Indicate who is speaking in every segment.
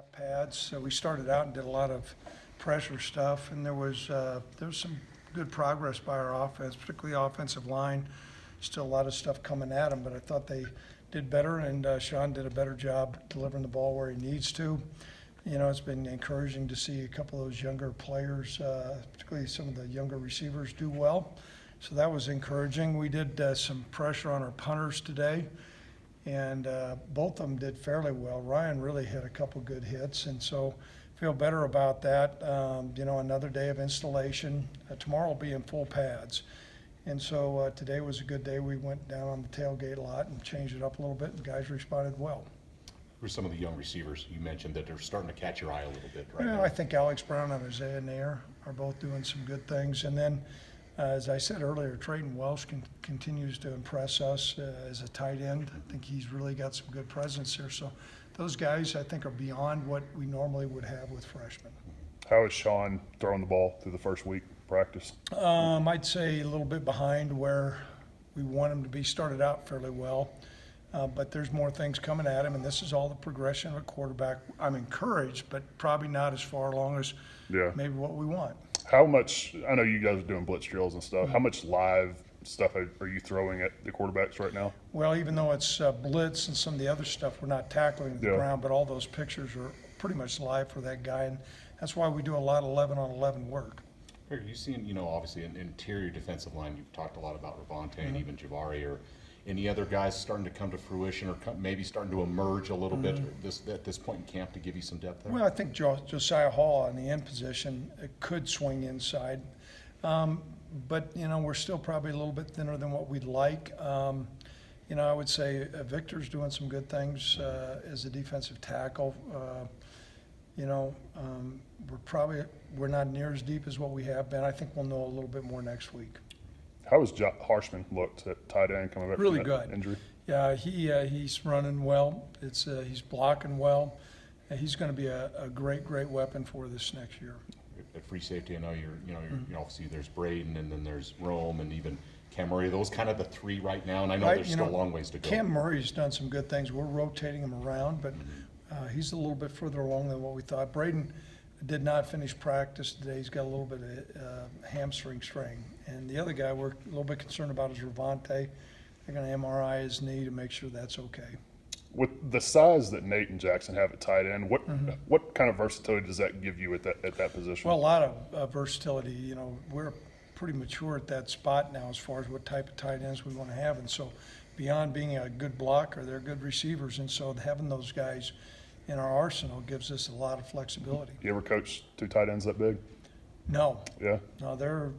Speaker 1: half pads. So we started out and did a lot of pressure stuff, and there was some good progress by our offense, particularly the offensive line. Still a lot of stuff coming at them, but I thought they did better, and Sean did a better job delivering the ball where he needs to. You know, it's been encouraging to see a couple of those younger players, particularly some of the younger receivers, do well. So that was encouraging. We did some pressure on our punters today, and both of them did fairly well. Ryan really hit a couple good hits, and so feel better about that. You know, another day of installation. Tomorrow will be in full pads. And so today was a good day. We went down on the tailgate a lot and changed it up a little bit, and guys responded well.
Speaker 2: Who are some of the young receivers you mentioned that are starting to catch your eye a little bit right
Speaker 1: Well,
Speaker 2: now?
Speaker 1: I think Alex Brown and Isaiah Nair are both doing some good things. And then, as I said earlier, Trayton Welsh continues to impress us as a tight end. I think he's really got some good presence here. So those guys, I think, are beyond what we normally would have with freshmen.
Speaker 3: How is Sean throwing the ball through the first week of practice?
Speaker 1: I'd say a little bit behind where we want him to be. Started out fairly well, but there's more things coming at him, and this is all the progression of a quarterback. I'm encouraged, but probably not as far along as maybe what we want.
Speaker 3: How much, I know you guys are doing blitz drills and stuff, how much live stuff are you throwing at the quarterbacks right now?
Speaker 1: Well, even though it's blitz and some of the other stuff, we're not tackling the ground, but all those pictures are pretty much live for that guy, and that's why we do a lot of 11-on-11 work.
Speaker 2: Are you seeing, you know, obviously an interior defensive line, you've talked a lot about Ravonte and even Javari, or any other guys starting to come to fruition or maybe starting to emerge a little bit at this point in camp to give you some depth there?
Speaker 1: Well, I think Josiah Hall on the end position could swing inside. But, you know, we're still probably a little bit thinner than what we'd like. You know, I would say Victor's doing some good things as a defensive tackle. You know, we're not near as deep as what we have been. I think we'll know a little bit more next week.
Speaker 3: How has Harshman looked at tight end coming back
Speaker 1: Really
Speaker 3: from that
Speaker 1: good.
Speaker 3: injury?
Speaker 1: Yeah, he's running well. He's blocking well. He's going to be a great weapon for this next year.
Speaker 2: At free safety, I know you're obviously there's Braden and then there's Rome and even Cam Murray. Are those kind of the three right now? And I know there's still a long ways to go.
Speaker 1: Cam Murray's done some good things. We're rotating him around, but he's a little bit further along than what we thought. Braden did not finish practice today. He's got a little bit of hamstring strain. And the other guy we're a little bit concerned about is Ravonte. They're going to MRI his knee to make sure that's okay.
Speaker 3: With the size that Nate and Jackson have at tight end, what kind of versatility does that give you at that position?
Speaker 1: Well, a lot of versatility. You know, we're pretty mature at that spot now as far as what type of tight ends we want to have. And so beyond being a good blocker, they're good receivers. And so having those guys in our arsenal gives us a lot of flexibility.
Speaker 3: You ever coach two tight ends that big?
Speaker 1: No.
Speaker 3: Yeah?
Speaker 1: No, they're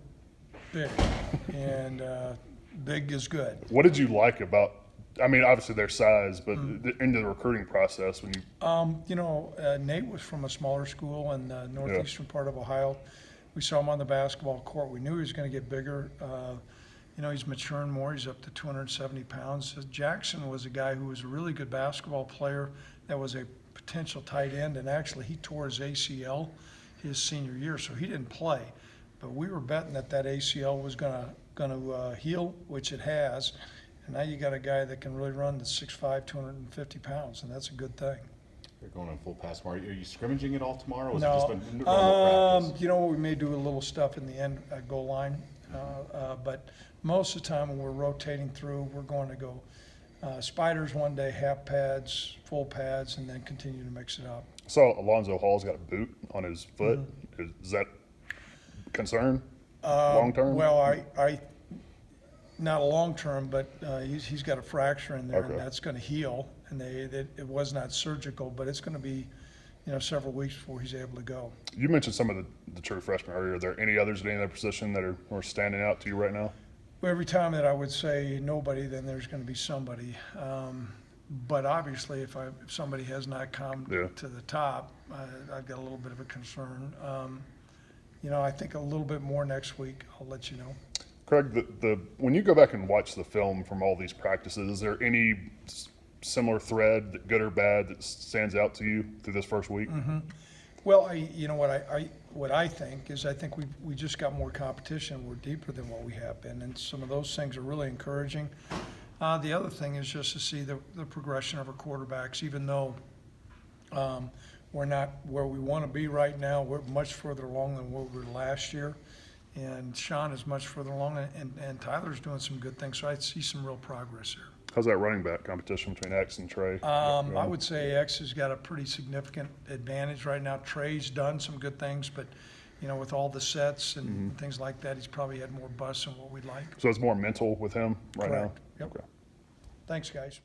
Speaker 1: big, and big is good.
Speaker 3: What did you like about, I mean, obviously their size, but into the recruiting process when you
Speaker 1: You know, Nate was from a smaller school in the northeastern part of Ohio. We saw him on the basketball court. We knew he was going to get bigger. You know, he's maturing more. He's up to 270 pounds. Jackson was a guy who was a really good basketball player that was a potential tight end, and actually he tore his ACL his senior year, so he didn't play. But we were betting that ACL was going to heal, which it has. And now you got a guy that can really run the 6'5", 250 pounds, and that's a good thing.
Speaker 2: They're going on full pass tomorrow. Are you scrimmaging at all tomorrow? Or is
Speaker 1: No.
Speaker 2: it just a normal practice?
Speaker 1: You know, we may do a little stuff in the end goal line, but most of the time when we're rotating through, we're going to go spiders one day, half pads, full pads, and then continue to mix it up.
Speaker 3: I saw Alonzo Hall's got a boot on his foot. Is that a concern long term?
Speaker 1: Well, I not a long term, but he's got a fracture in there, and that's going to heal. And it was not surgical, but it's going to be, you know, several weeks before he's able to go.
Speaker 3: You mentioned some of the true freshmen earlier. Are there any others at any other position that are standing out to you right now?
Speaker 1: Well, every time that I would say nobody, then there's going to be somebody. But obviously, if somebody has not come to the top, I've got a little bit of a concern. You know, I think a little bit more next week. I'll let you know.
Speaker 3: Craig, when you go back and watch the film from all these practices, is there any similar thread, good or bad, that stands out to you through this first week?
Speaker 1: Well, you know what I think is we just got more competition. We're deeper than what we have been, and some of those things are really encouraging. The other thing is just to see the progression of our quarterbacks, even though we're not where we want to be right now. We're much further along than what we were last year. And Sean is much further along, and Tyler's doing some good things, so I see some real progress here.
Speaker 3: How's that running back competition between X and Trey?
Speaker 1: I would say X has got a pretty significant advantage right now. Trey's done some good things, but, you know, with all the sets and things like that, he's probably had more busts than what we'd like.
Speaker 3: So it's more mental with him right
Speaker 1: Correct.
Speaker 3: now?
Speaker 1: Yep.
Speaker 3: Okay.
Speaker 1: Thanks, guys.